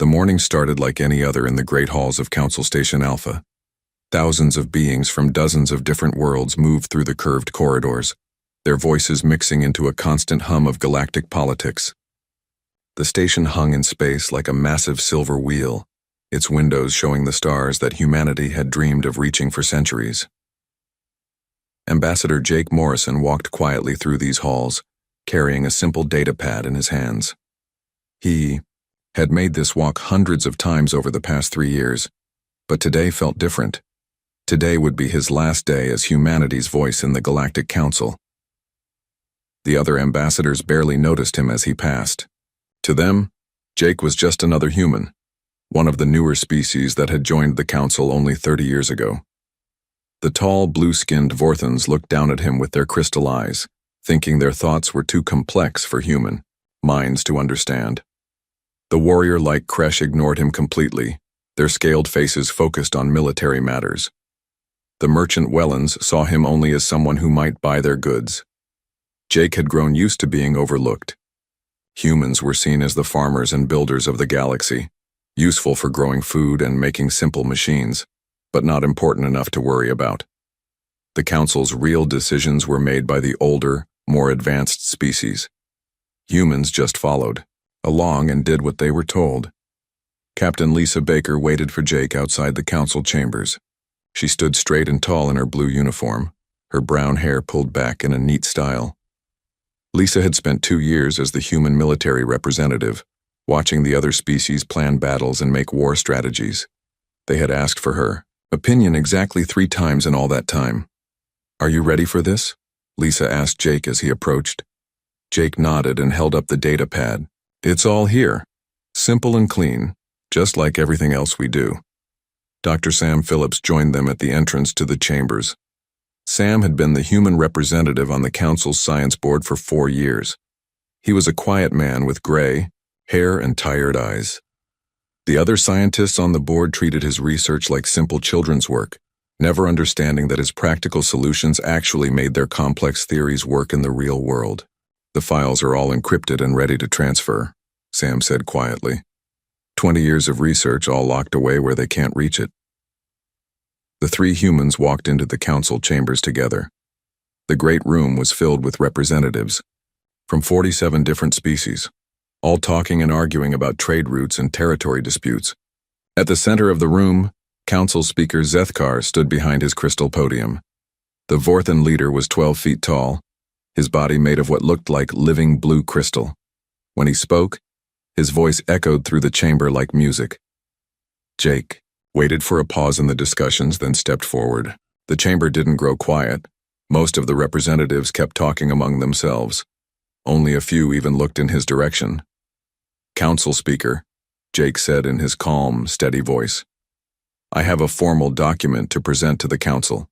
The morning started like any other in the great halls of Council Station Alpha. Thousands of beings from dozens of different worlds moved through the curved corridors, their voices mixing into a constant hum of galactic politics. The station hung in space like a massive silver wheel, its windows showing the stars that humanity had dreamed of reaching for centuries. Ambassador Jake Morrison walked quietly through these halls, carrying a simple data pad in his hands. He had made this walk hundreds of times over the past 3 years, but today felt different. Today would be his last day as humanity's voice in the Galactic Council. The other ambassadors barely noticed him as he passed. To them, Jake was just another human, one of the newer species that had joined the Council only 30 years ago. The tall, blue-skinned Vorthans looked down at him with their crystal eyes, thinking their thoughts were too complex for human minds to understand. The warrior-like Kresh ignored him completely, their scaled faces focused on military matters. The merchant Wellens saw him only as someone who might buy their goods. Jake had grown used to being overlooked. Humans were seen as the farmers and builders of the galaxy, useful for growing food and making simple machines, but not important enough to worry about. The Council's real decisions were made by the older, more advanced species. Humans just followed along and did what they were told. Captain Lisa Baker waited for Jake outside the council chambers. She stood straight and tall in her blue uniform, her brown hair pulled back in a neat style. Lisa had spent 2 years as the human military representative, watching the other species plan battles and make war strategies. They had asked for her opinion exactly 3 times in all that time. "Are you ready for this?" Lisa asked Jake as he approached. Jake nodded and held up the data pad. "It's all here. Simple and clean, just like everything else we do." Dr. Sam Phillips joined them at the entrance to the chambers. Sam had been the human representative on the Council's science board for 4 years. He was a quiet man with gray hair and tired eyes. The other scientists on the board treated his research like simple children's work, never understanding that his practical solutions actually made their complex theories work in the real world. "The files are all encrypted and ready to transfer," Sam said quietly. 20 years of research all locked away where they can't reach it. The 3 humans walked into the council chambers together. The great room was filled with representatives from 47 different species, all talking and arguing about trade routes and territory disputes. At the center of the room, council speaker Zethkar stood behind his crystal podium. The Vorthan leader was 12 feet tall, his body made of what looked like living blue crystal. When he spoke, his voice echoed through the chamber like music. Jake waited for a pause in the discussions, then stepped forward. The chamber didn't grow quiet. Most of the representatives kept talking among themselves. Only a few even looked in his direction. "Council Speaker," Jake said in his calm, steady voice, "I have a formal document to present to the council."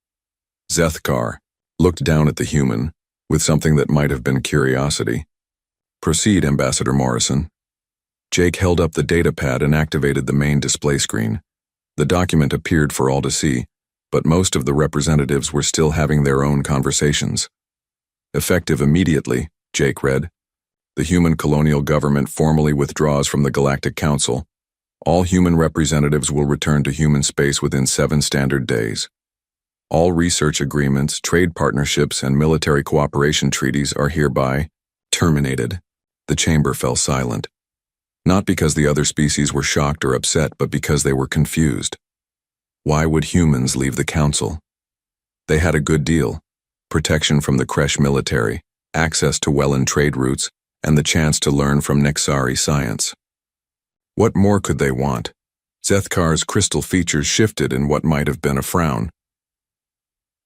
Zethkar looked down at the human with something that might have been curiosity. "Proceed, Ambassador Morrison." Jake held up the data pad and activated the main display screen. The document appeared for all to see, but most of the representatives were still having their own conversations. "Effective immediately," Jake read. "The human colonial government formally withdraws from the Galactic Council. All human representatives will return to human space within 7 standard days. All research agreements, trade partnerships, and military cooperation treaties are hereby terminated." The chamber fell silent. Not because the other species were shocked or upset, but because they were confused. Why would humans leave the council? They had a good deal: protection from the Kresh military, access to Wellan trade routes, and the chance to learn from Nexari science. What more could they want? Zethkar's crystal features shifted in what might have been a frown.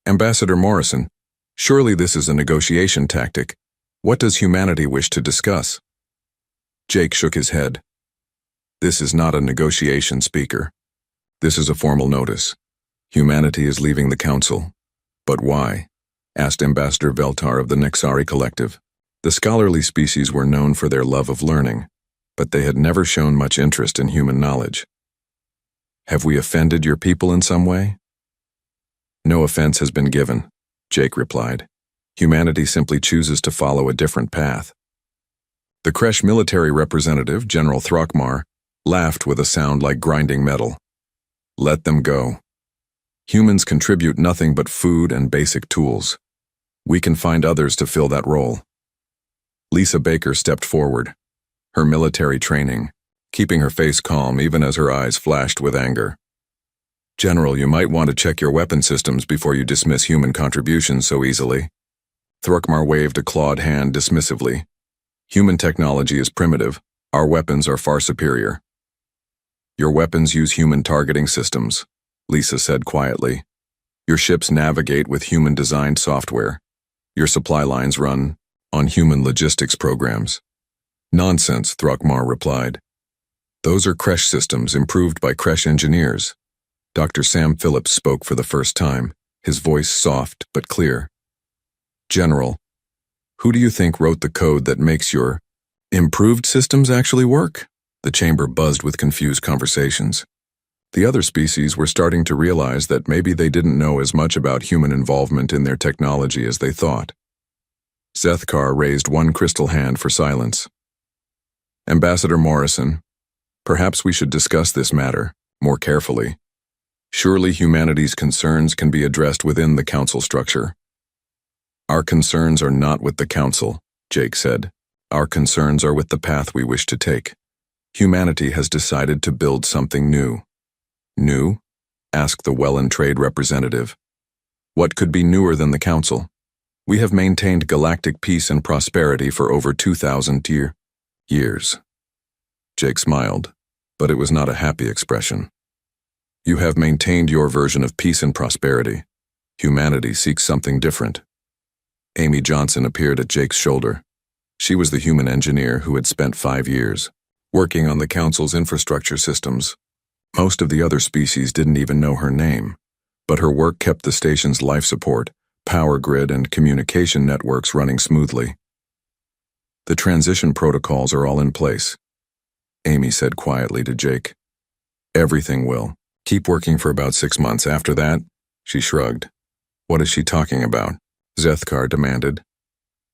"Ambassador Morrison, surely this is a negotiation tactic. What does humanity wish to discuss?" Jake shook his head. "This is not a negotiation, Speaker. This is a formal notice. Humanity is leaving the council." "But why?" asked Ambassador Veltar of the Nexari Collective. The scholarly species were known for their love of learning, but they had never shown much interest in human knowledge. "Have we offended your people in some way?" "No offense has been given," Jake replied. "Humanity simply chooses to follow a different path." The Kresh military representative, General Throckmar, laughed with a sound like grinding metal. Let them go. Humans contribute nothing but food and basic tools. We can find others to fill that role. Lisa Baker stepped forward, her military training, keeping her face calm even as her eyes flashed with anger. General, you might want to check your weapon systems before you dismiss human contributions so easily. Throckmar waved a clawed hand dismissively. Human technology is primitive. Our weapons are far superior. Your weapons use human targeting systems, Lisa said quietly. Your ships navigate with human-designed software. Your supply lines run on human logistics programs. Nonsense, Throckmar replied. Those are Kresh systems improved by Kresh engineers. Dr. Sam Phillips spoke for the first time, his voice soft but clear. General, who do you think wrote the code that makes your improved systems actually work? The chamber buzzed with confused conversations. The other species were starting to realize that maybe they didn't know as much about human involvement in their technology as they thought. Zethkar raised one crystal hand for silence. Ambassador Morrison, perhaps we should discuss this matter more carefully. Surely humanity's concerns can be addressed within the council structure. Our concerns are not with the council, Jake said. Our concerns are with the path we wish to take. Humanity has decided to build something new. New? Asked the Welland trade representative. What could be newer than the council? We have maintained galactic peace and prosperity for over 2,000 years. Jake smiled, but it was not a happy expression. You have maintained your version of peace and prosperity. Humanity seeks something different. Amy Johnson appeared at Jake's shoulder. She was the human engineer who had spent 5 years working on the council's infrastructure systems. Most of the other species didn't even know her name, but her work kept the station's life support, power grid, and communication networks running smoothly. The transition protocols are all in place, Amy said quietly to Jake. Everything will. Keep working for about 6 months. After that, she shrugged. What is she talking about? Zethkar demanded.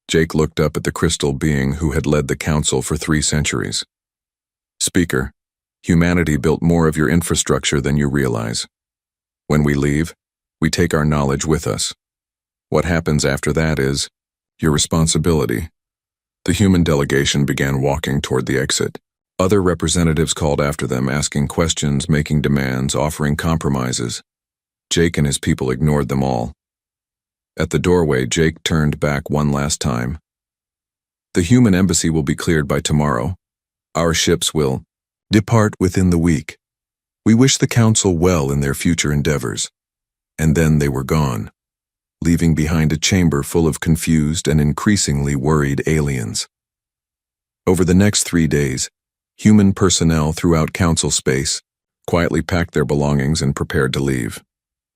Jake looked up at the crystal being who had led the council for 3 centuries. Speaker, humanity built more of your infrastructure than you realize. When we leave, we take our knowledge with us. What happens after that is your responsibility. The human delegation began walking toward the exit. Other representatives called after them, asking questions, making demands, offering compromises. Jake and his people ignored them all. At the doorway, Jake turned back one last time. The human embassy will be cleared by tomorrow. Our ships will depart within the week. We wish the council well in their future endeavors. And then they were gone, leaving behind a chamber full of confused and increasingly worried aliens. Over the next 3 days, human personnel throughout council space quietly packed their belongings and prepared to leave.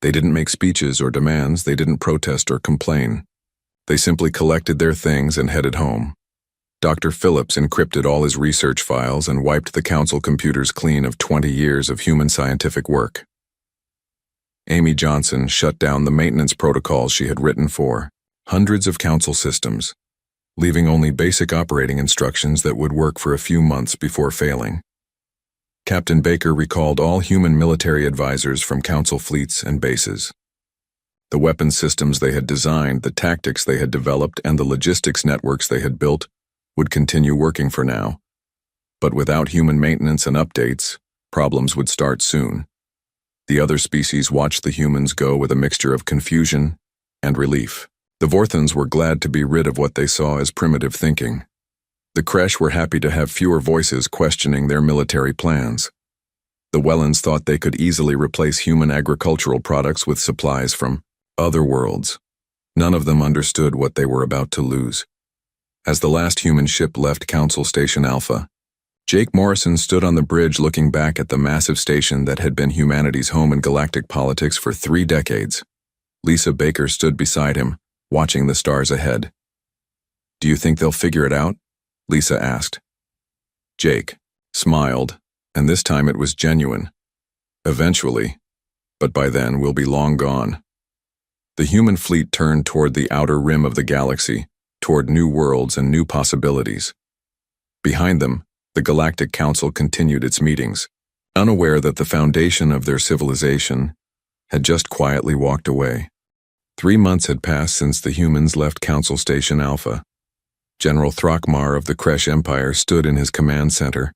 They didn't make speeches or demands, they didn't protest or complain. They simply collected their things and headed home. Dr. Phillips encrypted all his research files and wiped the council computers clean of 20 years of human scientific work. Amy Johnson shut down the maintenance protocols she had written for hundreds of council systems, leaving only basic operating instructions that would work for a few months before failing. Captain Baker recalled all human military advisors from council fleets and bases. The weapons systems they had designed, the tactics they had developed, and the logistics networks they had built would continue working for now. But without human maintenance and updates, problems would start soon. The other species watched the humans go with a mixture of confusion and relief. The Vorthans were glad to be rid of what they saw as primitive thinking. The Kresh were happy to have fewer voices questioning their military plans. The Wellands thought they could easily replace human agricultural products with supplies from other worlds. None of them understood what they were about to lose. As the last human ship left Council Station Alpha, Jake Morrison stood on the bridge looking back at the massive station that had been humanity's home in galactic politics for 3 decades. Lisa Baker stood beside him, watching the stars ahead. "Do you think they'll figure it out?" Lisa asked. Jake smiled, and this time it was genuine. "Eventually, but by then we'll be long gone." The human fleet turned toward the outer rim of the galaxy, toward new worlds and new possibilities. Behind them, The Galactic Council continued its meetings, unaware that the foundation of their civilization had just quietly walked away. 3 months had passed since the humans left Council Station Alpha. General Throckmar of the Kresh Empire stood in his command center,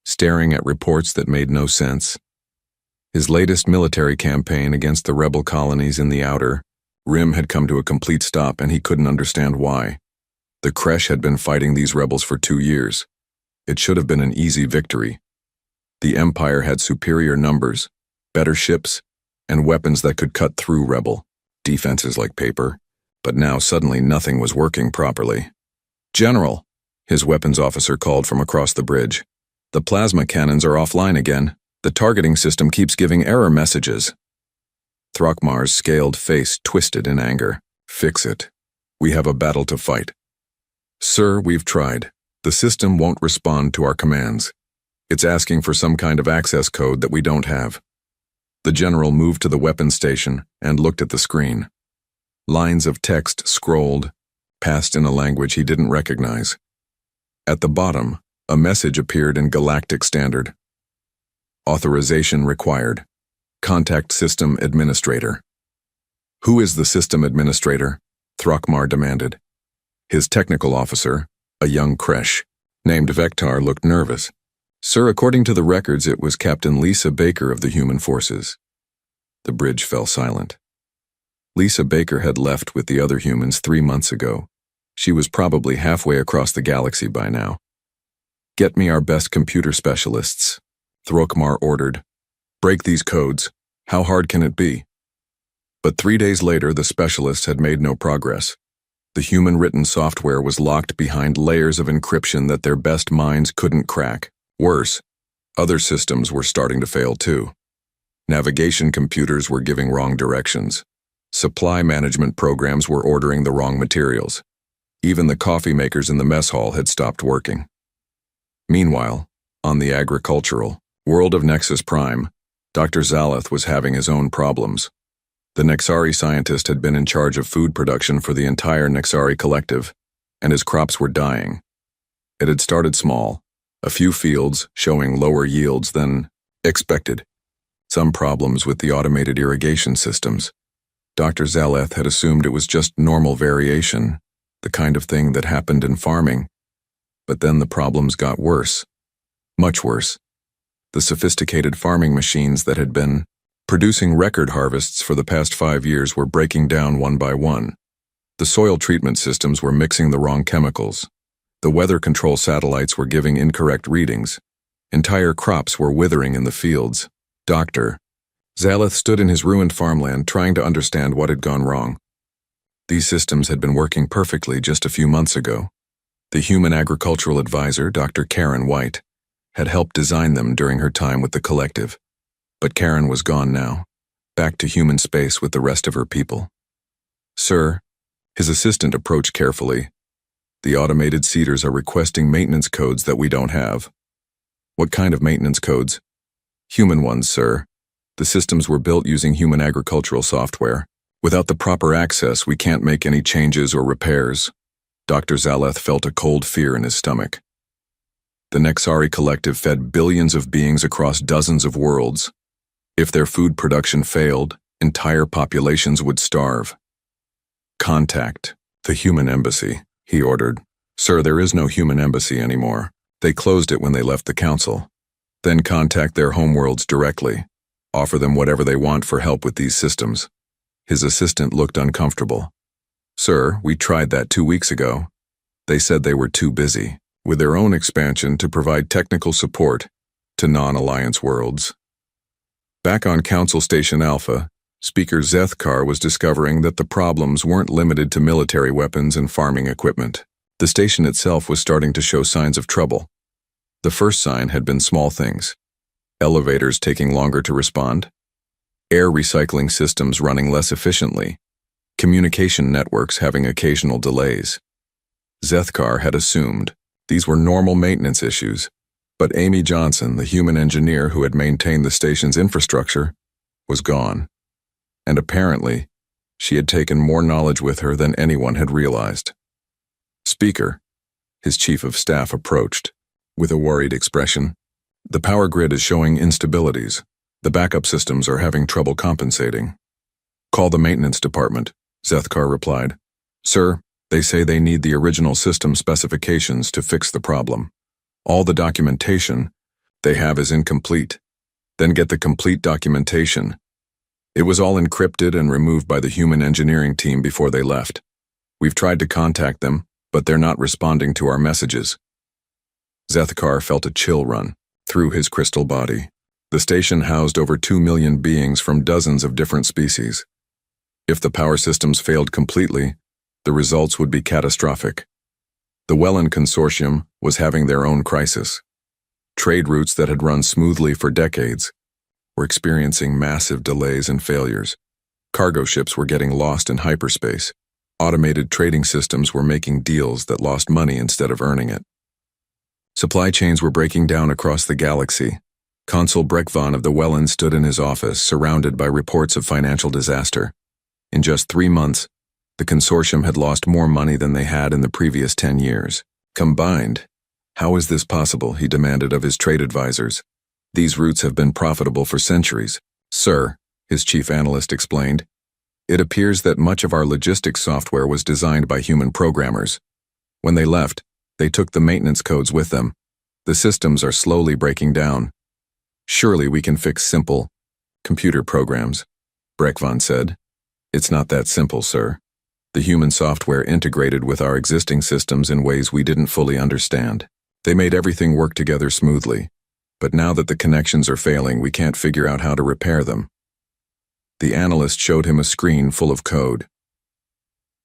staring at reports that made no sense. His latest military campaign against the rebel colonies in the Outer Rim had come to a complete stop, and he couldn't understand why. The Kresh had been fighting these rebels for 2 years. It should have been an easy victory. The Empire had superior numbers, better ships, and weapons that could cut through rebel defenses like paper, but now suddenly nothing was working properly. "General," his weapons officer called from across the bridge, "the plasma cannons are offline again. The targeting system keeps giving error messages." Throckmar's scaled face twisted in anger. "Fix it. We have a battle to fight." "Sir, we've tried. The system won't respond to our commands. It's asking for some kind of access code that we don't have." The general moved to the weapons station and looked at the screen. Lines of text scrolled, passed in a language he didn't recognize. At the bottom, a message appeared in Galactic Standard. "Authorization required. Contact System Administrator." "Who is the System Administrator?" Throckmar demanded. His technical officer, a young Kresh, named Vectar, looked nervous. "Sir, according to the records, it was Captain Lisa Baker of the Human Forces." The bridge fell silent. Lisa Baker had left with the other humans 3 months ago. She was probably halfway across the galaxy by now. "Get me our best computer specialists," Throckmar ordered. "Break these codes. How hard can it be?" But 3 days later, the specialists had made no progress. The human-written software was locked behind layers of encryption that their best minds couldn't crack. Worse, other systems were starting to fail too. Navigation computers were giving wrong directions. Supply management programs were ordering the wrong materials. Even the coffee makers in the mess hall had stopped working. Meanwhile, on the agricultural world of Nexus Prime, Dr. Zaleth was having his own problems. The Nexari scientist had been in charge of food production for the entire Nexari collective, and his crops were dying. It had started small, a few fields showing lower yields than expected. Some problems with the automated irrigation systems. Dr. Zaleth had assumed it was just normal variation, the kind of thing that happened in farming. But then the problems got worse. Much worse. The sophisticated farming machines that had been producing record harvests for the past 5 years were breaking down one by one. The soil treatment systems were mixing the wrong chemicals. The weather control satellites were giving incorrect readings. Entire crops were withering in the fields. Dr. Zaleth stood in his ruined farmland trying to understand what had gone wrong. These systems had been working perfectly just a few months ago. The human agricultural advisor, Dr. Karen White, had helped design them during her time with the collective. But Karen was gone now, back to human space with the rest of her people. "Sir," his assistant approached carefully, "the automated seeders are requesting maintenance codes that we don't have." "What kind of maintenance codes?" "Human ones, sir. The systems were built using human agricultural software. Without the proper access, we can't make any changes or repairs." Dr. Zaleth felt a cold fear in his stomach. The Nexari collective fed billions of beings across dozens of worlds. If their food production failed, entire populations would starve. "Contact the human embassy," he ordered. "Sir, there is no human embassy anymore. They closed it when they left the council. Then contact their homeworlds directly. Offer them whatever they want for help with these systems." His assistant looked uncomfortable. "Sir, we tried that 2 weeks ago. They said they were too busy with their own expansion to provide technical support to non-alliance worlds." Back on Council Station Alpha, Speaker Zethkar was discovering that the problems weren't limited to military weapons and farming equipment. The station itself was starting to show signs of trouble. The first sign had been small things. Elevators taking longer to respond, air recycling systems running less efficiently, communication networks having occasional delays. Zethkar had assumed these were normal maintenance issues, but Amy Johnson, the human engineer who had maintained the station's infrastructure, was gone. And apparently, she had taken more knowledge with her than anyone had realized. "Speaker," his chief of staff approached. with a worried expression. The power grid is showing instabilities. The backup systems are having trouble compensating. Call the maintenance department, Zethkar replied. Sir, they say they need the original system specifications to fix the problem. All the documentation they have is incomplete. Then get the complete documentation. It was all encrypted and removed by the human engineering team before they left. We've tried to contact them, but they're not responding to our messages. Zethkar felt a chill run through his crystal body. The station housed over 2 million beings from dozens of different species. If the power systems failed completely, the results would be catastrophic. The Wellen Consortium was having their own crisis. Trade routes that had run smoothly for decades were experiencing massive delays and failures. Cargo ships were getting lost in hyperspace. Automated trading systems were making deals that lost money instead of earning it. Supply chains were breaking down across the galaxy. Consul Brekvan of the Wellen stood in his office, surrounded by reports of financial disaster. In just 3 months, the consortium had lost more money than they had in the previous 10 years. Combined, how is this possible? He demanded of his trade advisors. These routes have been profitable for centuries. Sir, his chief analyst explained, it appears that much of our logistics software was designed by human programmers. When they left, they took the maintenance codes with them. The systems are slowly breaking down. Surely we can fix simple computer programs, Brekvan said. It's not that simple, sir. The human software integrated with our existing systems in ways we didn't fully understand. They made everything work together smoothly. But now that the connections are failing, we can't figure out how to repair them. The analyst showed him a screen full of code.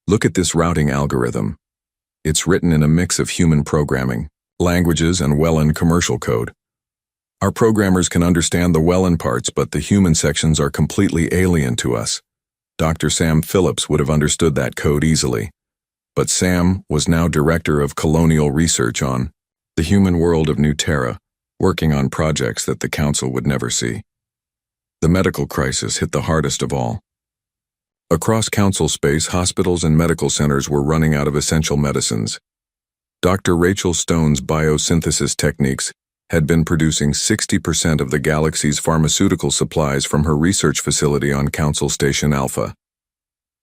Look at this routing algorithm. It's written in a mix of human programming, languages, and Wellen commercial code. Our programmers can understand the Wellen parts, but the human sections are completely alien to us. Dr. Sam Phillips would have understood that code easily. But Sam was now director of colonial research on the human world of New Terra, working on projects that the Council would never see. The medical crisis hit the hardest of all. Across Council space, hospitals and medical centers were running out of essential medicines. Dr. Rachel Stone's biosynthesis techniques had been producing 60% of the galaxy's pharmaceutical supplies from her research facility on Council Station Alpha.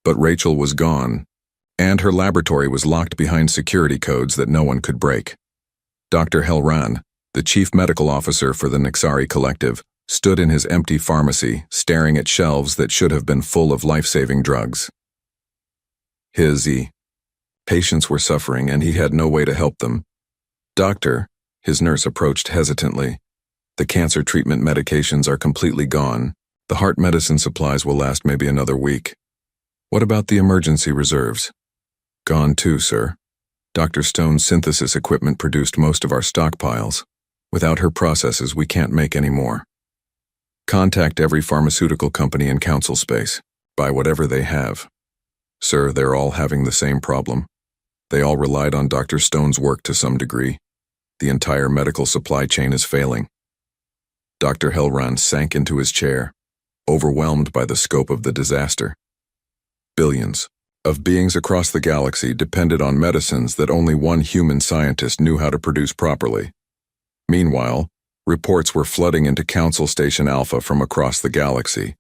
But Rachel was gone, and her laboratory was locked behind security codes that no one could break. Dr. Helran, the chief medical officer for the Nixari Collective, stood in his empty pharmacy, staring at shelves that should have been full of life-saving drugs. His patients were suffering, and he had no way to help them. Doctor, his nurse approached hesitantly. The cancer treatment medications are completely gone. The heart medicine supplies will last maybe another week. What about the emergency reserves? Gone too, sir. Dr. Stone's synthesis equipment produced most of our stockpiles. Without her processes, we can't make any more. Contact every pharmaceutical company in Council space. Buy whatever they have. Sir, they're all having the same problem. They all relied on Dr. Stone's work to some degree. The entire medical supply chain is failing. Dr. Helran sank into his chair, overwhelmed by the scope of the disaster. Billions of beings across the galaxy depended on medicines that only one human scientist knew how to produce properly. Meanwhile, reports were flooding into Council Station Alpha from across the galaxy.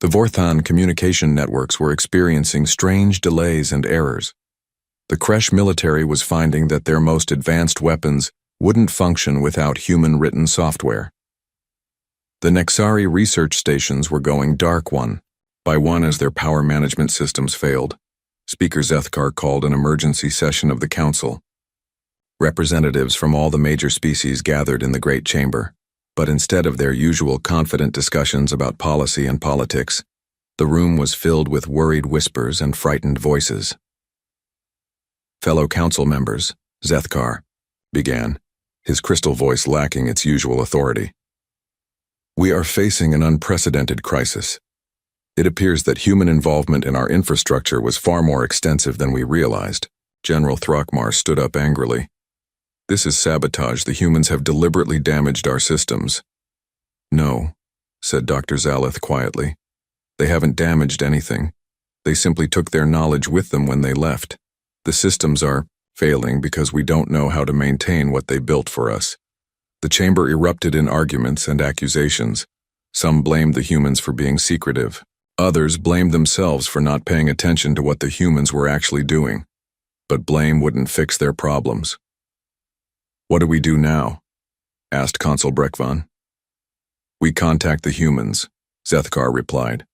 The Vorthan communication networks were experiencing strange delays and errors. The Kresh military was finding that their most advanced weapons wouldn't function without human-written software. The Nixari research stations were going dark one by one as their power management systems failed. Speaker Zethkar called an emergency session of the Council. Representatives from all the major species gathered in the Great Chamber, but instead of their usual confident discussions about policy and politics, the room was filled with worried whispers and frightened voices. Fellow council members, Zethkar began, his crystal voice lacking its usual authority. We are facing an unprecedented crisis. It appears that human involvement in our infrastructure was far more extensive than we realized. General Throckmar stood up angrily. This is sabotage. The humans have deliberately damaged our systems. No, said Dr. Zalith quietly. They haven't damaged anything. They simply took their knowledge with them when they left. The systems are failing because we don't know how to maintain what they built for us. The chamber erupted in arguments and accusations. Some blamed the humans for being secretive. Others blamed themselves for not paying attention to what the humans were actually doing. But blame wouldn't fix their problems. "What do we do now?" asked Consul Brekvan. "We contact the humans," Zethkar replied.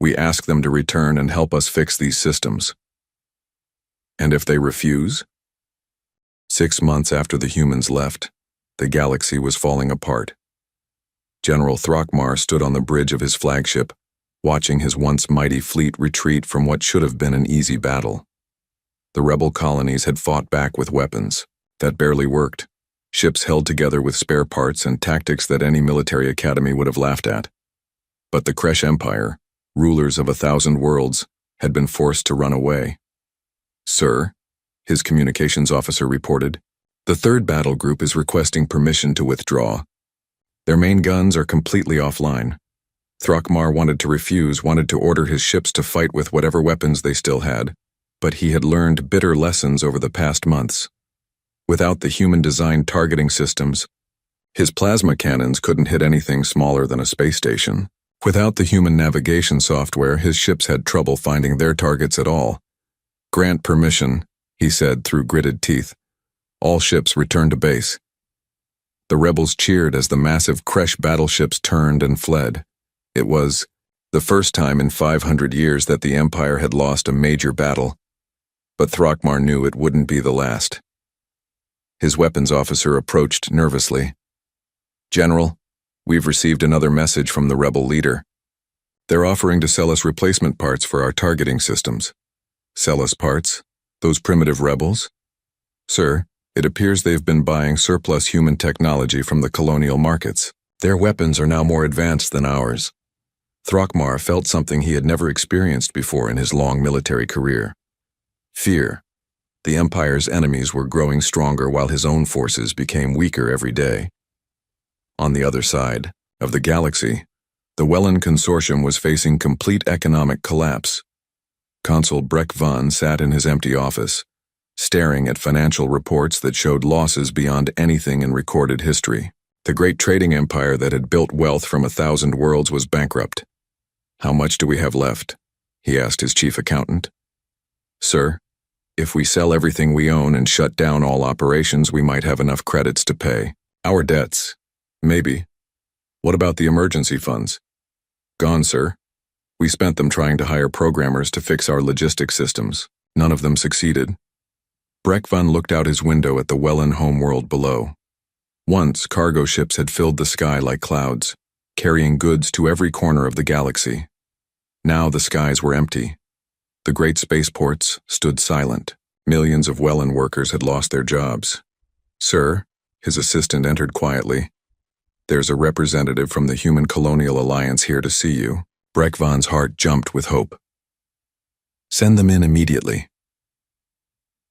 "We ask them to return and help us fix these systems." "And if they refuse?" 6 months after the humans left, the galaxy was falling apart. General Throckmar stood on the bridge of his flagship, watching his once mighty fleet retreat from what should have been an easy battle. The rebel colonies had fought back with weapons that barely worked, ships held together with spare parts and tactics that any military academy would have laughed at. But the Kresh Empire, rulers of 1,000 worlds, had been forced to run away. "Sir," his communications officer reported, "the third battle group is requesting permission to withdraw. Their main guns are completely offline. Throckmar wanted to order his ships to fight with whatever weapons they still had, but he had learned bitter lessons over the past months. Without the human-designed targeting systems, his plasma cannons couldn't hit anything smaller than a space station. Without the human navigation software, his ships had trouble finding their targets at all. Grant permission," he said through gritted teeth. "All ships return to base." The rebels cheered as the massive Kresh battleships turned and fled. It was the first time in 500 years that the Empire had lost a major battle, but Throckmar knew it wouldn't be the last. His weapons officer approached nervously. "General, we've received another message from the rebel leader. They're offering to sell us replacement parts for our targeting systems." "Sell us parts? Those primitive rebels?" "Sir, it appears they've been buying surplus human technology from the colonial markets. Their weapons are now more advanced than ours." Throckmar felt something he had never experienced before in his long military career. Fear. The Empire's enemies were growing stronger while his own forces became weaker every day. On the other side of the galaxy, the Wellen Consortium was facing complete economic collapse. Consul Brekvan sat in his empty office, staring at financial reports that showed losses beyond anything in recorded history. The great trading empire that had built wealth from 1,000 worlds was bankrupt. "How much do we have left?" he asked his chief accountant. "Sir, if we sell everything we own and shut down all operations, we might have enough credits to pay our debts." "Maybe. What about the emergency funds?" "Gone, sir. We spent them trying to hire programmers to fix our logistics systems. None of them succeeded." Brekvan looked out his window at the Wellen homeworld below. Once, cargo ships had filled the sky like clouds, carrying goods to every corner of the galaxy. Now the skies were empty. The great spaceports stood silent. Millions of Wellen workers had lost their jobs. "Sir," his assistant entered quietly, "there's a representative from the Human Colonial Alliance here to see you." Brekvan's heart jumped with hope. "Send them in immediately."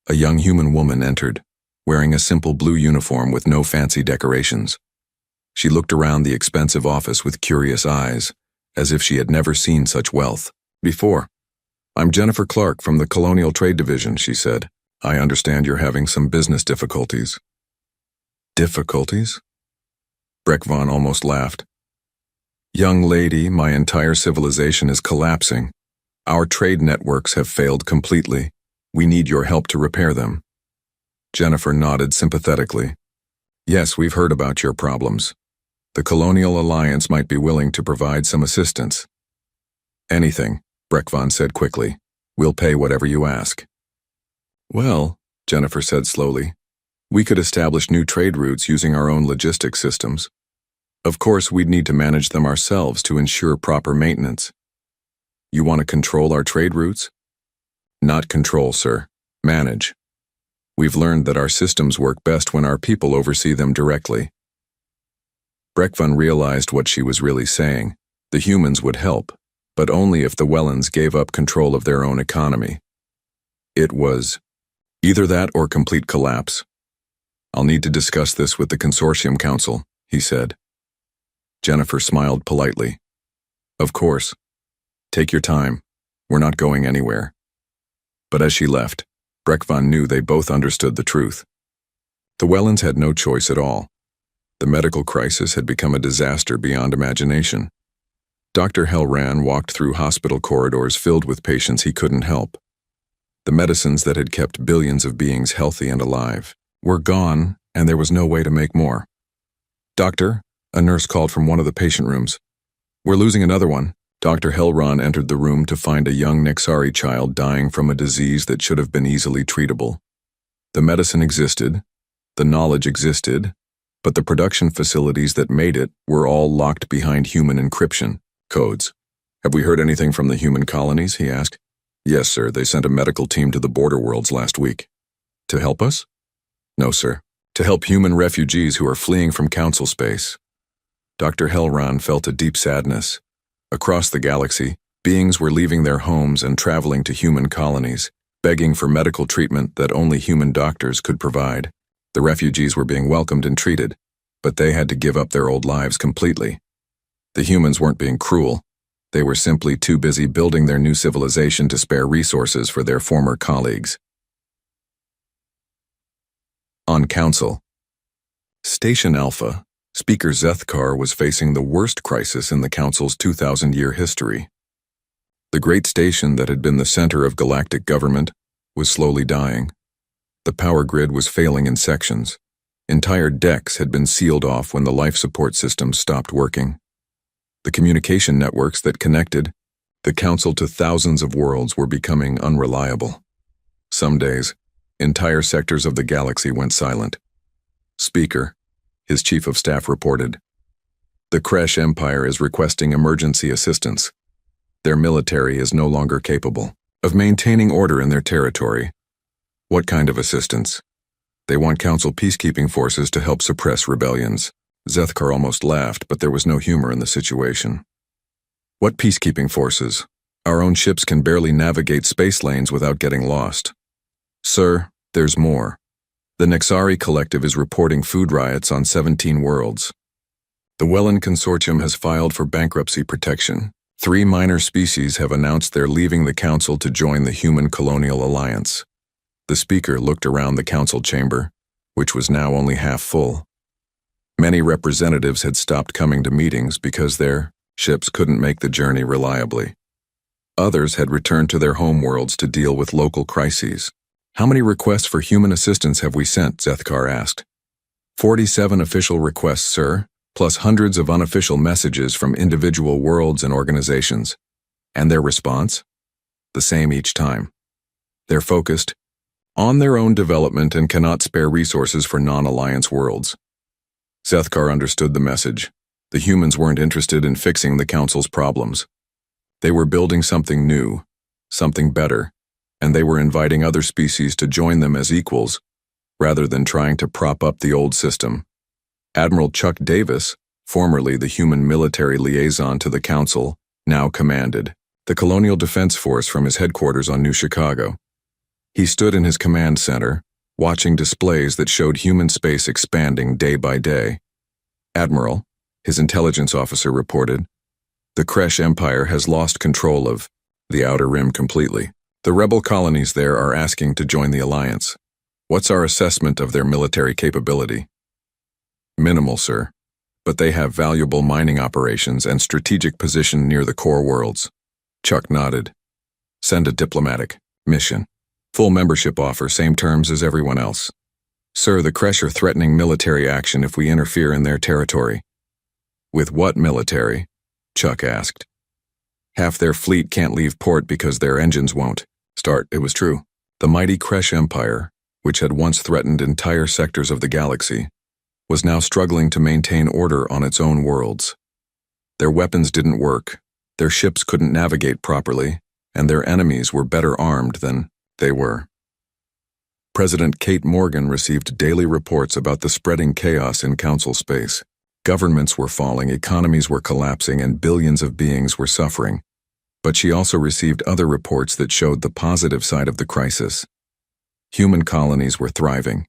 A young human woman entered, wearing a simple blue uniform with no fancy decorations. She looked around the expensive office with curious eyes, as if she had never seen such wealth before. "I'm Jennifer Clark from the Colonial Trade Division," she said. "I understand you're having some business difficulties." "Difficulties?" Brekvan almost laughed. "Young lady, my entire civilization is collapsing. Our trade networks have failed completely. We need your help to repair them." Jennifer nodded sympathetically. "Yes, we've heard about your problems. The Colonial Alliance might be willing to provide some assistance." "Anything," Brekvan said quickly. "We'll pay whatever you ask." "Well," Jennifer said slowly, "we could establish new trade routes using our own logistics systems. Of course, we'd need to manage them ourselves to ensure proper maintenance." "You want to control our trade routes?" "Not control, sir. Manage. We've learned that our systems work best when our people oversee them directly." Brekvan realized what she was really saying. The humans would help, but only if the Wellens gave up control of their own economy. It was either that or complete collapse. "I'll need to discuss this with the Consortium Council," he said. Jennifer smiled politely. "Of course. Take your time. We're not going anywhere." But as she left, Breckvan knew they both understood the truth. The Wellens had no choice at all. The medical crisis had become a disaster beyond imagination. Dr. Hellran walked through hospital corridors filled with patients he couldn't help. The medicines that had kept billions of beings healthy and alive were gone, and there was no way to make more. "Doctor," a nurse called from one of the patient rooms. "We're losing another one." Dr. Hellran entered the room to find a young Nexari child dying from a disease that should have been easily treatable. The medicine existed, the knowledge existed, but the production facilities that made it were all locked behind human encryption codes. "Have we heard anything from the human colonies?" he asked. "Yes, sir. They sent a medical team to the border worlds last week." "To help us?" "No, sir. To help human refugees who are fleeing from council space." Dr. Hellran felt a deep sadness. Across the galaxy, beings were leaving their homes and traveling to human colonies, begging for medical treatment that only human doctors could provide. The refugees were being welcomed and treated, but they had to give up their old lives completely. The humans weren't being cruel. They were simply too busy building their new civilization to spare resources for their former colleagues. On Council. Station Alpha, Speaker Zethkar was facing the worst crisis in the Council's 2,000-year history. The great station that had been the center of galactic government was slowly dying. The power grid was failing in sections. Entire decks had been sealed off when the life support systems stopped working. The communication networks that connected the Council to thousands of worlds were becoming unreliable. Some days, entire sectors of the galaxy went silent. "Speaker," his chief of staff reported, "the Kresh Empire is requesting emergency assistance. Their military is no longer capable of maintaining order in their territory." "What kind of assistance?" "They want Council peacekeeping forces to help suppress rebellions." Zethkar almost laughed, but there was no humor in the situation. "What peacekeeping forces? Our own ships can barely navigate space lanes without getting lost." "Sir, there's more. The Nexari Collective is reporting food riots on 17 worlds. The Wellen Consortium has filed for bankruptcy protection. 3 minor species have announced they're leaving the Council to join the Human Colonial Alliance." The speaker looked around the Council chamber, which was now only half full. Many representatives had stopped coming to meetings because their ships couldn't make the journey reliably. Others had returned to their home worlds to deal with local crises. "How many requests for human assistance have we sent?" Zethkar asked. 47 official requests, sir, plus hundreds of unofficial messages from individual worlds and organizations. And their response? The same each time. They're focused on their own development and cannot spare resources for non-alliance worlds. Zethkar understood the message. The humans weren't interested in fixing the Council's problems. They were building something new, something better, and they were inviting other species to join them as equals, rather than trying to prop up the old system. Admiral Chuck Davis, formerly the human military liaison to the Council, now commanded the Colonial Defense Force from his headquarters on New Chicago. He stood in his command center, watching displays that showed human space expanding day by day. "Admiral," his intelligence officer reported, "the Kresh Empire has lost control of the Outer Rim completely. The rebel colonies there are asking to join the Alliance. What's our assessment of their military capability?" "Minimal, sir, but they have valuable mining operations and strategic position near the core worlds." Chuck nodded. "Send a diplomatic mission. Full membership offer, same terms as everyone else." "Sir, the Kresh are threatening military action if we interfere in their territory." "With what military?" Chuck asked. "Half their fleet can't leave port because their engines won't start." It was true. The mighty Kresh Empire, which had once threatened entire sectors of the galaxy, was now struggling to maintain order on its own worlds. Their weapons didn't work, their ships couldn't navigate properly, and their enemies were better armed than they were. President Kate Morgan received daily reports about the spreading chaos in Council space. Governments were falling, economies were collapsing, and billions of beings were suffering. But she also received other reports that showed the positive side of the crisis. Human colonies were thriving.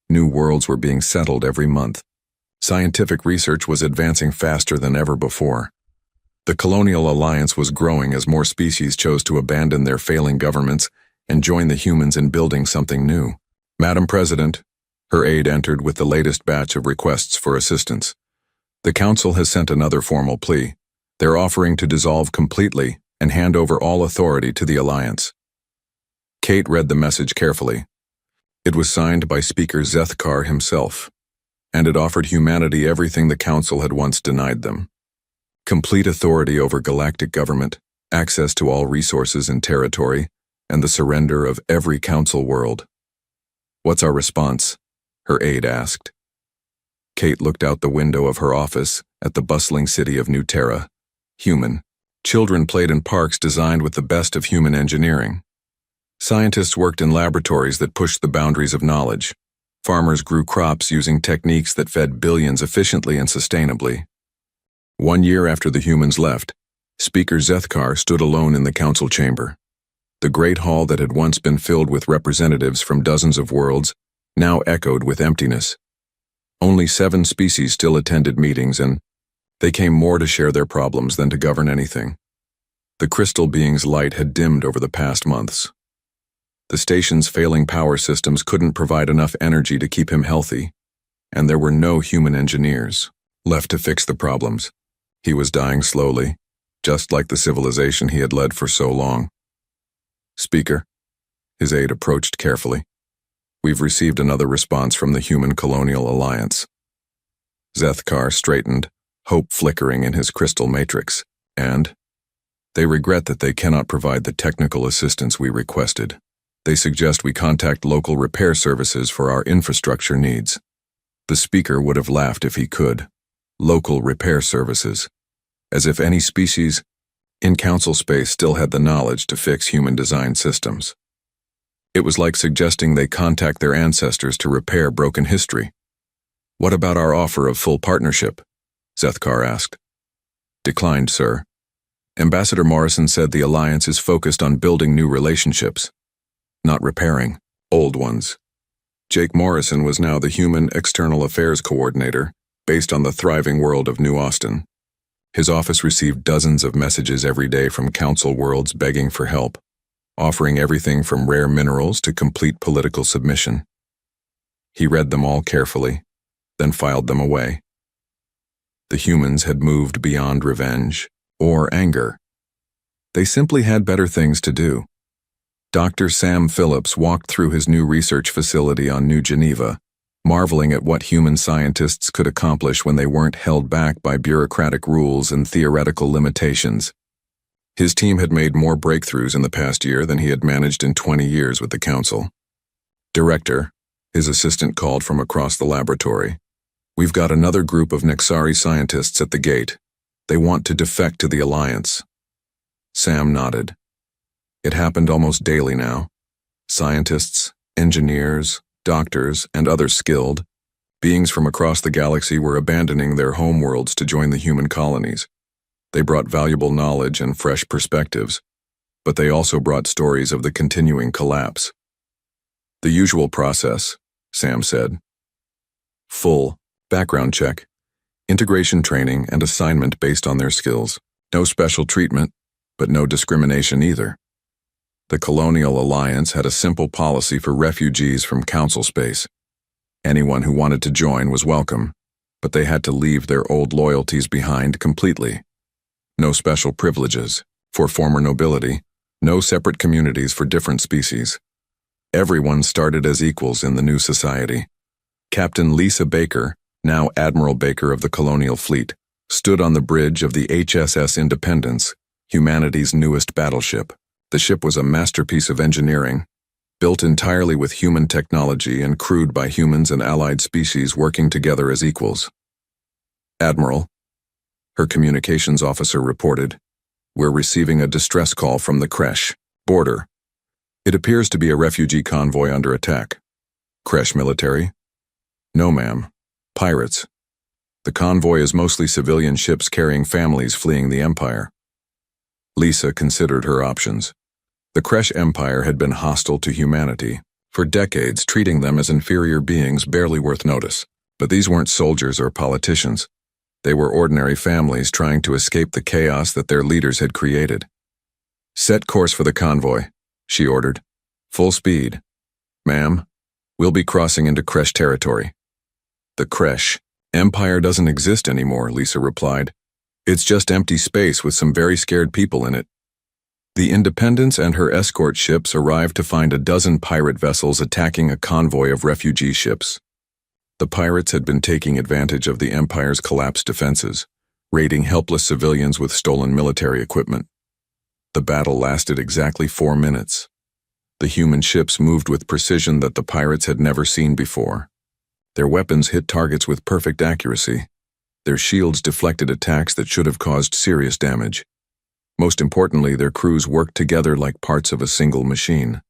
New worlds were being settled every month. Scientific research was advancing faster than ever before. The Colonial Alliance was growing as more species chose to abandon their failing governments and join the humans in building something new. Madam President, her aide entered with the latest batch of requests for assistance. The Council has sent another formal plea. They're offering to dissolve completely and hand over all authority to the Alliance. Kate read the message carefully. It was signed by Speaker Zethkar himself, and it offered humanity everything the Council had once denied them. Complete authority over galactic government, access to all resources and territory, and the surrender of every Council world. "What's our response?" her aide asked. Kate looked out the window of her office at the bustling city of New Terra. Human. Children played in parks designed with the best of human engineering. Scientists worked in laboratories that pushed the boundaries of knowledge. Farmers grew crops using techniques that fed billions efficiently and sustainably. 1 year after the humans left, Speaker Zethkar stood alone in the council chamber. The great hall that had once been filled with representatives from dozens of worlds now echoed with emptiness. Only 7 species still attended meetings, and they came more to share their problems than to govern anything. The crystal being's light had dimmed over the past months. The station's failing power systems couldn't provide enough energy to keep him healthy, and there were no human engineers left to fix the problems. He was dying slowly, just like the civilization he had led for so long. "Speaker," his aide approached carefully, "we've received another response from the Human Colonial Alliance." Zethkar straightened, hope flickering in his crystal matrix, and they regret that they cannot provide the technical assistance we requested. They suggest we contact local repair services for our infrastructure needs. The speaker would have laughed if he could. Local repair services. As if any species in council space still had the knowledge to fix human-designed systems. It was like suggesting they contact their ancestors to repair broken history. "What about our offer of full partnership?" Zethkar asked. "Declined, sir. Ambassador Morrison said the Alliance is focused on building new relationships, not repairing old ones." Jake Morrison was now the Human External Affairs Coordinator, based on the thriving world of New Austin. His office received dozens of messages every day from council worlds begging for help, offering everything from rare minerals to complete political submission. He read them all carefully, then filed them away. The humans had moved beyond revenge or anger. They simply had better things to do. Dr. Sam Phillips walked through his new research facility on New Geneva, marveling at what human scientists could accomplish when they weren't held back by bureaucratic rules and theoretical limitations. His team had made more breakthroughs in the past year than he had managed in 20 years with the council. "Director," his assistant called from across the laboratory, "we've got another group of Nexari scientists at the gate. They want to defect to the Alliance." Sam nodded. It happened almost daily now. Scientists, engineers, doctors, and other skilled beings from across the galaxy were abandoning their homeworlds to join the human colonies. They brought valuable knowledge and fresh perspectives, but they also brought stories of the continuing collapse. "The usual process," Sam said. "Full background check, integration training, and assignment based on their skills. No special treatment, but no discrimination either." The Colonial Alliance had a simple policy for refugees from council space. Anyone who wanted to join was welcome, but they had to leave their old loyalties behind completely. No special privileges for former nobility, no separate communities for different species. Everyone started as equals in the new society. Captain Lisa Baker, now Admiral Baker of the Colonial Fleet, stood on the bridge of the HSS Independence, humanity's newest battleship. The ship was a masterpiece of engineering, built entirely with human technology and crewed by humans and allied species working together as equals. "Admiral," her communications officer reported, "we're receiving a distress call from the Kresh border. It appears to be a refugee convoy under attack." "Kresh military?" "No, ma'am. Pirates. The convoy is mostly civilian ships carrying families fleeing the Empire." Lisa considered her options. The Kresh Empire had been hostile to humanity for decades, treating them as inferior beings barely worth notice. But these weren't soldiers or politicians. They were ordinary families trying to escape the chaos that their leaders had created. "Set course for the convoy," she ordered. Full speed. Ma'am, we'll be crossing into Kresh territory. The Kresh Empire doesn't exist anymore, Lisa replied. It's just empty space with some very scared people in it. The Independence and her escort ships arrived to find a dozen pirate vessels attacking a convoy of refugee ships. The pirates had been taking advantage of the Empire's collapsed defenses, raiding helpless civilians with stolen military equipment. The battle lasted exactly 4 minutes. The human ships moved with precision that the pirates had never seen before. Their weapons hit targets with perfect accuracy. Their shields deflected attacks that should have caused serious damage. Most importantly, their crews worked together like parts of a single machine.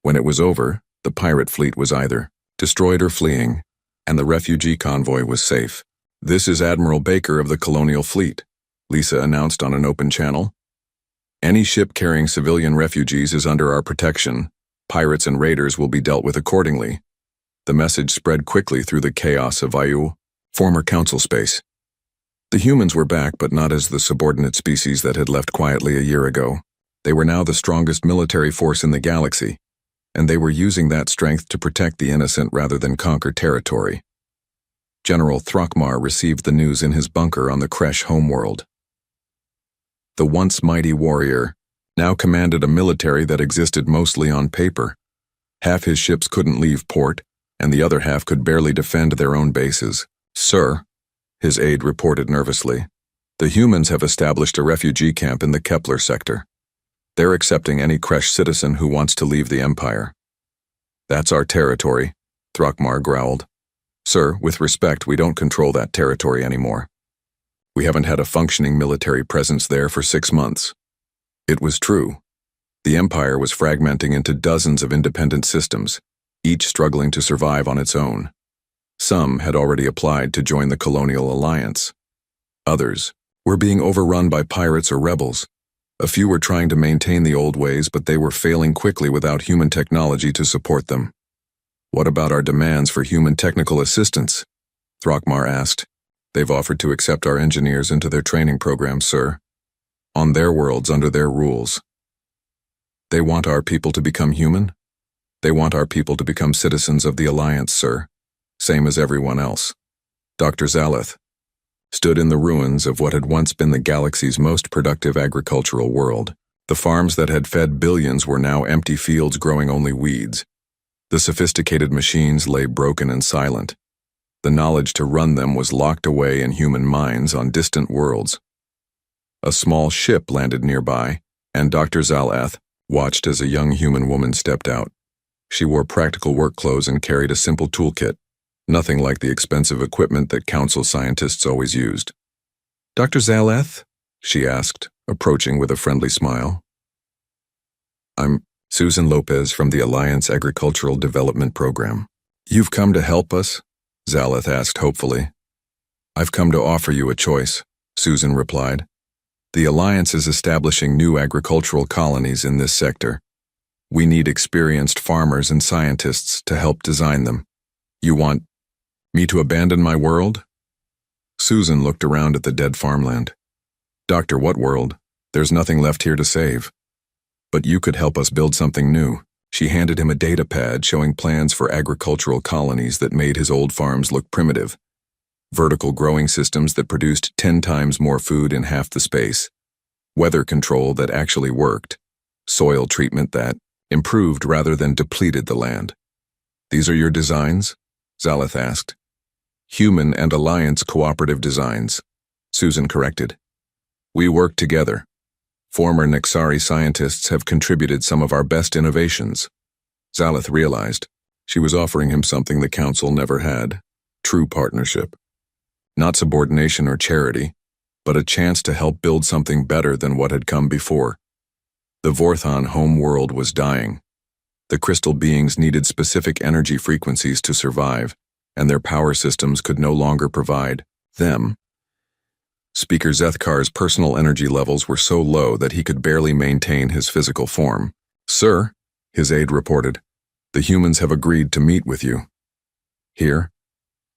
When it was over, the pirate fleet was either destroyed or fleeing, and the refugee convoy was safe. This is Admiral Baker of the Colonial Fleet, Lisa announced on an open channel. Any ship carrying civilian refugees is under our protection. Pirates and raiders will be dealt with accordingly. The message spread quickly through the chaos of Vayu, former council space. The humans were back, but not as the subordinate species that had left quietly a year ago. They were now the strongest military force in the galaxy, and they were using that strength to protect the innocent rather than conquer territory. General Throckmar received the news in his bunker on the Kresh homeworld. The once mighty warrior now commanded a military that existed mostly on paper. Half his ships couldn't leave port, and the other half could barely defend their own bases. Sir, his aide reported nervously, the humans have established a refugee camp in the Kepler sector. They're accepting any Kresh citizen who wants to leave the Empire. That's our territory, Throckmar growled. Sir, with respect, we don't control that territory anymore. We haven't had a functioning military presence there for 6 months. It was true. The Empire was fragmenting into dozens of independent systems, each struggling to survive on its own. Some had already applied to join the Colonial Alliance. Others were being overrun by pirates or rebels. A few were trying to maintain the old ways, but they were failing quickly without human technology to support them. What about our demands for human technical assistance? Throckmar asked. They've offered to accept our engineers into their training program, sir. On their worlds, under their rules. They want our people to become human? They want our people to become citizens of the Alliance, sir. Same as everyone else. Dr. Zaleth stood in the ruins of what had once been the galaxy's most productive agricultural world. The farms that had fed billions were now empty fields growing only weeds. The sophisticated machines lay broken and silent. The knowledge to run them was locked away in human minds on distant worlds. A small ship landed nearby, and Dr. Zaleth watched as a young human woman stepped out. She wore practical work clothes and carried a simple toolkit, nothing like the expensive equipment that council scientists always used. Dr. Zaleth? She asked, approaching with a friendly smile. I'm Susan Lopez from the Alliance Agricultural Development Program. You've come to help us? Zaleth asked hopefully. I've come to offer you a choice, Susan replied. The Alliance is establishing new agricultural colonies in this sector. We need experienced farmers and scientists to help design them. You want me to abandon my world? Susan looked around at the dead farmland. Doctor, what world? There's nothing left here to save. But you could help us build something new. She handed him a data pad showing plans for agricultural colonies that made his old farms look primitive. Vertical growing systems that produced 10 times more food in half the space. Weather control that actually worked. Soil treatment that improved rather than depleted the land. These are your designs? Zaleth asked. Human and Alliance cooperative designs, Susan corrected. We work together. Former Nexari scientists have contributed some of our best innovations. Zaleth realized she was offering him something the council never had, true partnership. Not subordination or charity, but a chance to help build something better than what had come before. The Vorthon home world was dying. The crystal beings needed specific energy frequencies to survive, and their power systems could no longer provide them. Speaker Zethkar's personal energy levels were so low that he could barely maintain his physical form. Sir, his aide reported, the humans have agreed to meet with you. Here?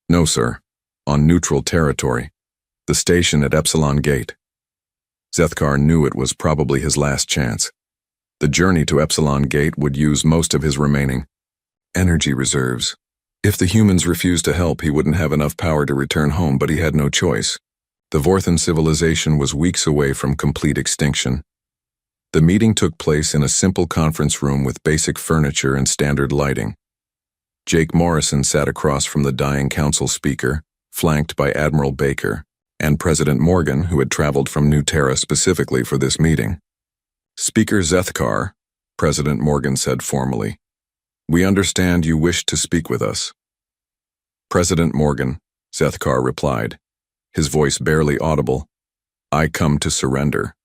No, sir. On neutral territory. The station at Epsilon Gate. Zethkar knew it was probably his last chance. The journey to Epsilon Gate would use most of his remaining energy reserves. If the humans refused to help, he wouldn't have enough power to return home, but he had no choice. The Vorthan civilization was weeks away from complete extinction. The meeting took place in a simple conference room with basic furniture and standard lighting. Jake Morrison sat across from the dying council speaker, flanked by Admiral Baker, and President Morgan, who had traveled from New Terra specifically for this meeting. "Speaker Zethkar," President Morgan said formally, "we understand you wish to speak with us." "President Morgan," Zethkar replied, his voice barely audible, "I come to surrender."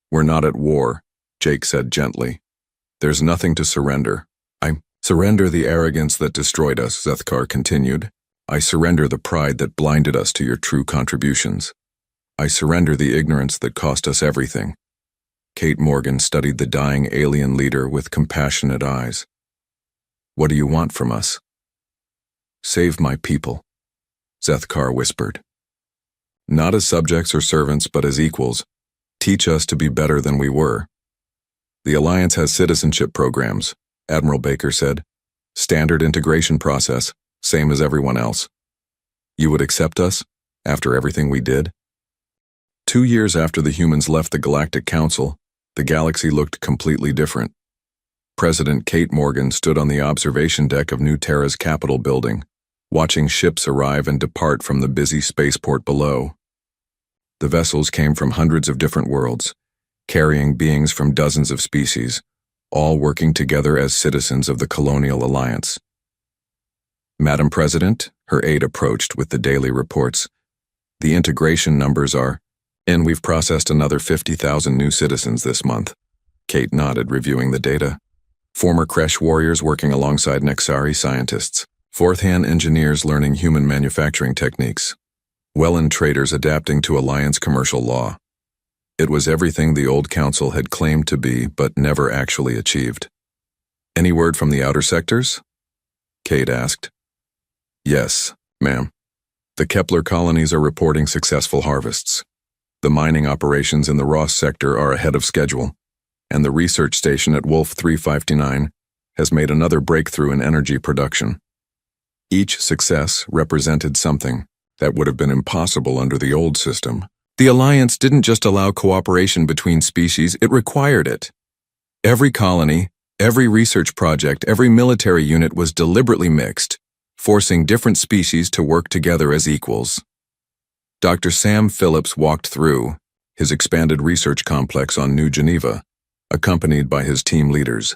"We're not at war," Jake said gently. "There's nothing to surrender." "I surrender the arrogance that destroyed us," Zethkar continued. "I surrender the pride that blinded us to your true contributions. I surrender the ignorance that cost us everything." Kate Morgan studied the dying alien leader with compassionate eyes. "What do you want from us?" "Save my people," Zethkar whispered. "Not as subjects or servants, but as equals. Teach us to be better than we were." "The Alliance has citizenship programs," Admiral Baker said. "Standard integration process, same as everyone else. You would accept us, after everything we did?" 2 years after the humans left the Galactic Council, the galaxy looked completely different. President Kate Morgan stood on the observation deck of New Terra's Capitol building, watching ships arrive and depart from the busy spaceport below. The vessels came from hundreds of different worlds, carrying beings from dozens of species, all working together as citizens of the Colonial Alliance. "Madam President," her aide approached with the daily reports, "the integration numbers are, and we've processed another 50,000 new citizens this month." Kate nodded, reviewing the data. "Former Kresh warriors working alongside Nexari scientists, fourth-hand engineers learning human manufacturing techniques, Welland traders adapting to Alliance commercial law. It was everything the old council had claimed to be but never actually achieved." "Any word from the outer sectors?" Kate asked. "Yes, ma'am. The Kepler colonies are reporting successful harvests. The mining operations in the Ross sector are ahead of schedule, and the research station at Wolf 359 has made another breakthrough in energy production. Each success represented something that would have been impossible under the old system. The Alliance didn't just allow cooperation between species, it required it. Every colony, every research project, every military unit was deliberately mixed, forcing different species to work together as equals." Dr. Sam Phillips walked through his expanded research complex on New Geneva, accompanied by his team leaders,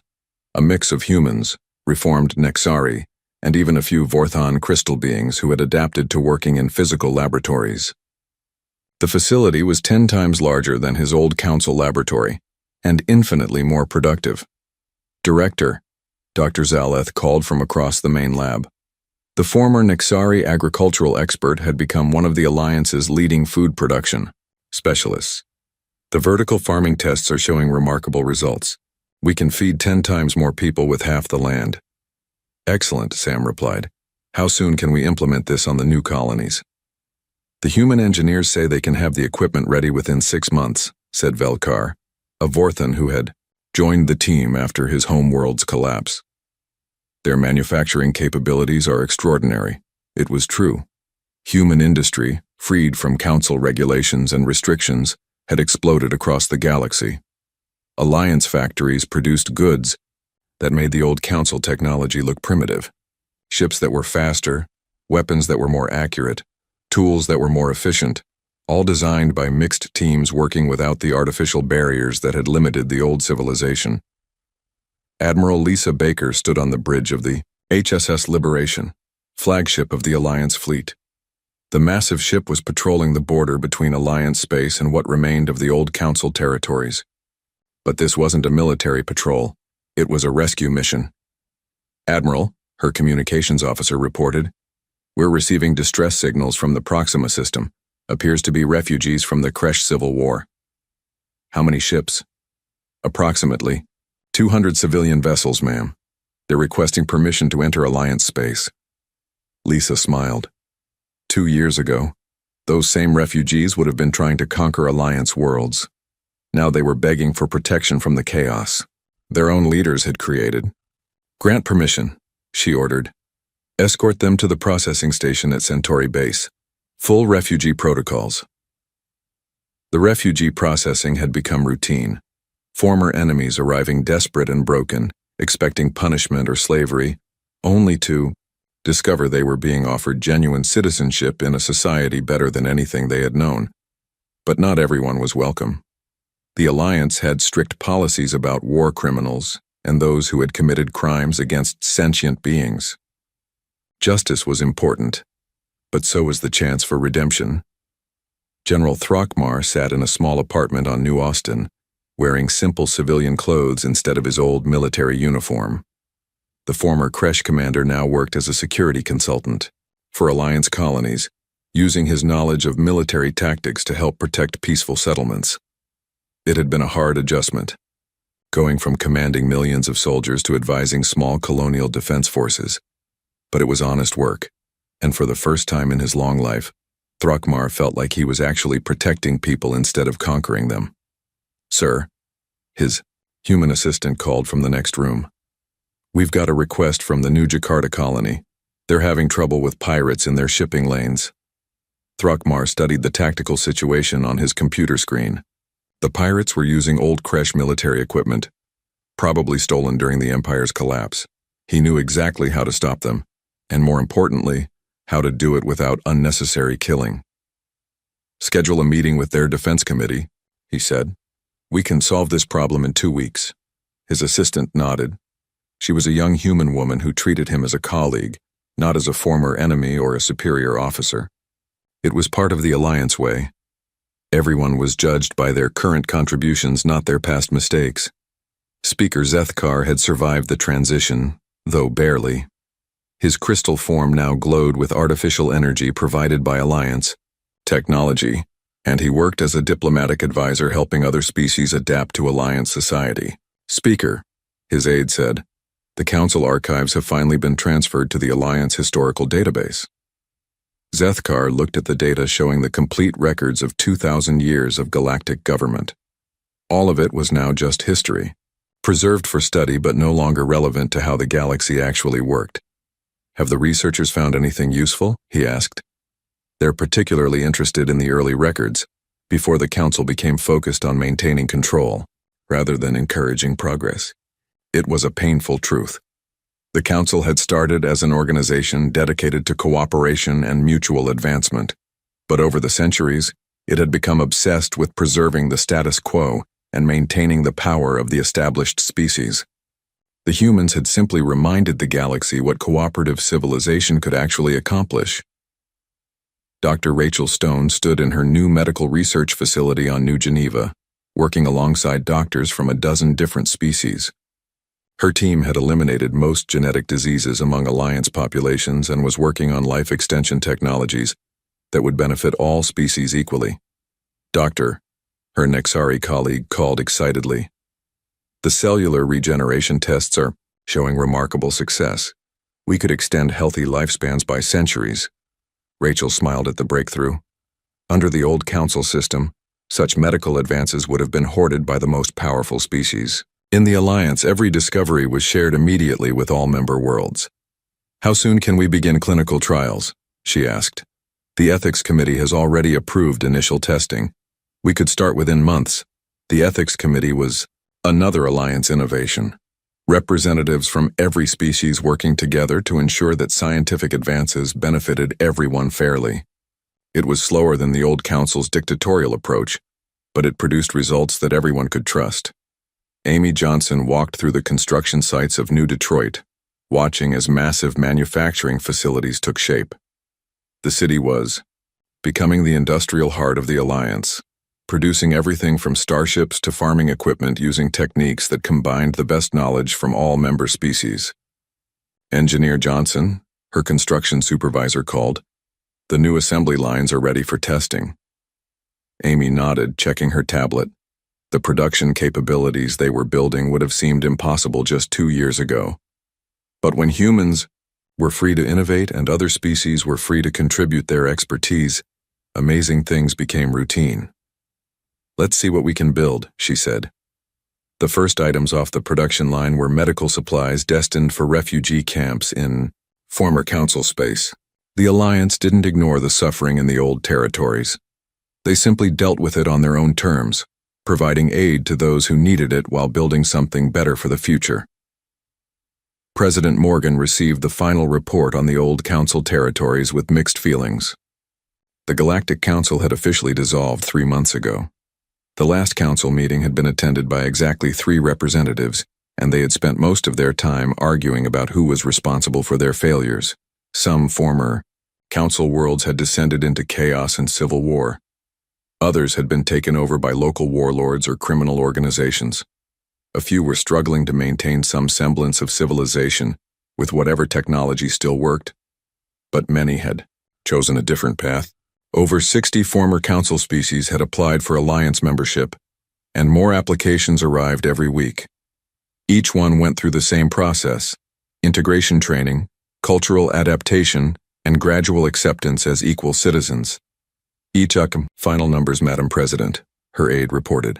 a mix of humans, reformed Nexari, and even a few Vorthon crystal beings who had adapted to working in physical laboratories. The facility was 10 times larger than his old council laboratory, and infinitely more productive. "Director," Dr. Zaleth called from across the main lab. The former Nexari agricultural expert had become one of the Alliance's leading food production specialists. "The vertical farming tests are showing remarkable results. We can feed 10 times more people with half the land." "Excellent," Sam replied. "How soon can we implement this on the new colonies?" "The human engineers say they can have the equipment ready within 6 months," said Velkar, a Vorthan who had joined the team after his home world's collapse. "Their manufacturing capabilities are extraordinary." It was true. Human industry, freed from council regulations and restrictions, had exploded across the galaxy. Alliance factories produced goods that made the old council technology look primitive. Ships that were faster, weapons that were more accurate, tools that were more efficient, all designed by mixed teams working without the artificial barriers that had limited the old civilization. Admiral Lisa Baker stood on the bridge of the HSS Liberation, flagship of the Alliance fleet. The massive ship was patrolling the border between Alliance space and what remained of the old Council territories. But this wasn't a military patrol. It was a rescue mission. "Admiral," her communications officer reported, "we're receiving distress signals from the Proxima system. Appears to be refugees from the Kresh Civil War." "How many ships?" "Approximately 200 civilian vessels, ma'am. They're requesting permission to enter Alliance space." Lisa smiled. 2 years ago, those same refugees would have been trying to conquer Alliance worlds. Now they were begging for protection from the chaos their own leaders had created. "Grant permission," she ordered. "Escort them to the processing station at Centauri Base. Full refugee protocols." The refugee processing had become routine. Former enemies arriving desperate and broken, expecting punishment or slavery, only to discover they were being offered genuine citizenship in a society better than anything they had known. But not everyone was welcome. The Alliance had strict policies about war criminals and those who had committed crimes against sentient beings. Justice was important, but so was the chance for redemption. General Throckmar sat in a small apartment on New Austin, wearing simple civilian clothes instead of his old military uniform. The former creche commander now worked as a security consultant for Alliance colonies, using his knowledge of military tactics to help protect peaceful settlements. It had been a hard adjustment, going from commanding millions of soldiers to advising small colonial defense forces. But it was honest work, and for the first time in his long life, Throckmar felt like he was actually protecting people instead of conquering them. "Sir," his human assistant called from the next room. "We've got a request from the New Jakarta colony. They're having trouble with pirates in their shipping lanes." Throckmar studied the tactical situation on his computer screen. The pirates were using old creche military equipment, probably stolen during the Empire's collapse. He knew exactly how to stop them, and more importantly, how to do it without unnecessary killing. "Schedule a meeting with their defense committee," he said. "We can solve this problem in 2 weeks." His assistant nodded. She was a young human woman who treated him as a colleague, not as a former enemy or a superior officer. It was part of the Alliance way. Everyone was judged by their current contributions, not their past mistakes. Speaker Zethkar had survived the transition, though barely. His crystal form now glowed with artificial energy provided by Alliance technology, and he worked as a diplomatic advisor helping other species adapt to Alliance society. "Speaker," his aide said, "the Council archives have finally been transferred to the Alliance historical database." Zethkar looked at the data showing the complete records of 2,000 years of galactic government. All of it was now just history, preserved for study but no longer relevant to how the galaxy actually worked. "Have the researchers found anything useful?" he asked. "They're particularly interested in the early records, before the Council became focused on maintaining control, rather than encouraging progress." It was a painful truth. The Council had started as an organization dedicated to cooperation and mutual advancement, but over the centuries, it had become obsessed with preserving the status quo and maintaining the power of the established species. The humans had simply reminded the galaxy what cooperative civilization could actually accomplish. Dr. Rachel Stone stood in her new medical research facility on New Geneva, working alongside doctors from a dozen different species. Her team had eliminated most genetic diseases among Alliance populations and was working on life extension technologies that would benefit all species equally. "Doctor," her Nexari colleague called excitedly, "the cellular regeneration tests are showing remarkable success. We could extend healthy lifespans by centuries." Rachel smiled at the breakthrough. Under the old Council system, such medical advances would have been hoarded by the most powerful species. In the Alliance, every discovery was shared immediately with all member worlds. "How soon can we begin clinical trials?" she asked. "The Ethics Committee has already approved initial testing. We could start within months." The Ethics Committee was another Alliance innovation. Representatives from every species working together to ensure that scientific advances benefited everyone fairly. It was slower than the old Council's dictatorial approach, but it produced results that everyone could trust. Amy Johnson walked through the construction sites of New Detroit, watching as massive manufacturing facilities took shape. The city was becoming the industrial heart of the Alliance, producing everything from starships to farming equipment using techniques that combined the best knowledge from all member species. Engineer Johnson, her construction supervisor, called, "The new assembly lines are ready for testing." Amy nodded, checking her tablet. The production capabilities they were building would have seemed impossible just 2 years ago. But when humans were free to innovate and other species were free to contribute their expertise, amazing things became routine. Let's see what we can build, she said. The first items off the production line were medical supplies destined for refugee camps in former council space. The Alliance didn't ignore the suffering in the old territories. They simply dealt with it on their own terms, providing aid to those who needed it while building something better for the future. President Morgan received the final report on the old council territories with mixed feelings. The Galactic Council had officially dissolved 3 months ago. The last council meeting had been attended by exactly 3 representatives, and they had spent most of their time arguing about who was responsible for their failures. Some former council worlds had descended into chaos and civil war. Others had been taken over by local warlords or criminal organizations. A few were struggling to maintain some semblance of civilization with whatever technology still worked, but many had chosen a different path. Over 60 former council species had applied for Alliance membership, and more applications arrived every week. Each one went through the same process: integration training, cultural adaptation, and gradual acceptance as equal citizens. Final numbers, Madam President, her aide reported.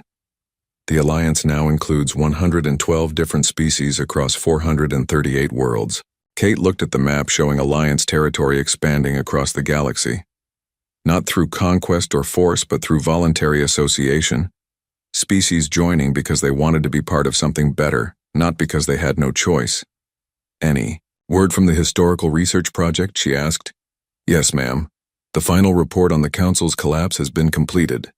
The Alliance now includes 112 different species across 438 worlds. Kate looked at the map showing Alliance territory expanding across the galaxy. Not through conquest or force, but through voluntary association. Species joining because they wanted to be part of something better, not because they had no choice. Any word from the Historical Research Project, she asked. Yes, ma'am. The final report on the Council's collapse has been completed.